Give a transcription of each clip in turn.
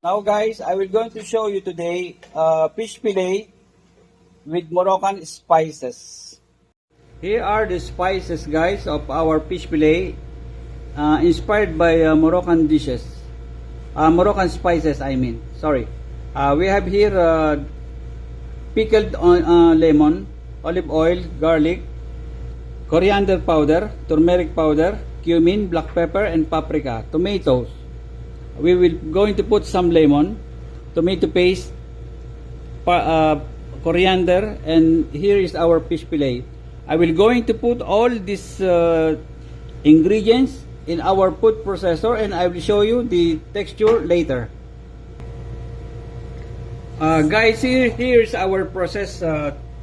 Now guys, I will going to show you today fish fillet with Moroccan spices. Here are the spices guys of our fish fillet inspired by Moroccan dishes. Moroccan spices I mean, sorry. We have here pickled lemon, olive oil, garlic, coriander powder, turmeric powder, cumin, black pepper and paprika, tomatoes. We will going to put some lemon, tomato paste, coriander, and here is our fish fillet. I will going to put all these ingredients in our food processor and I will show you the texture later. Guys, here is our processed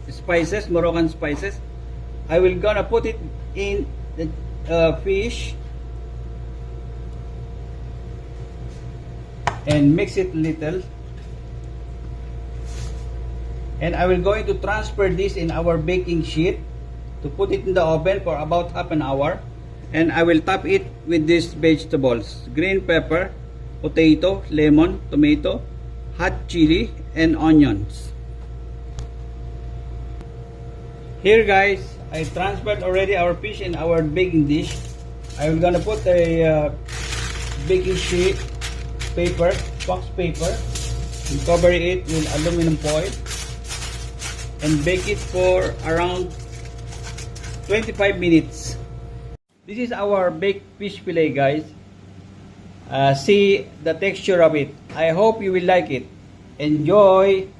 spices, Moroccan spices. I will gonna put it in the fish and mix it little, and I will going to transfer this in our baking sheet to put it in the oven for about half an hour, and I will top it with these vegetables: green pepper, potato, lemon, tomato, hot chili and onions. Here guys, I transferred already our fish in our baking dish. I'm gonna put a baking sheet paper, wax paper, and cover it with aluminum foil and bake it for around 25 minutes. This is our baked fish fillet guys. See the texture of it. I hope you will like it. Enjoy!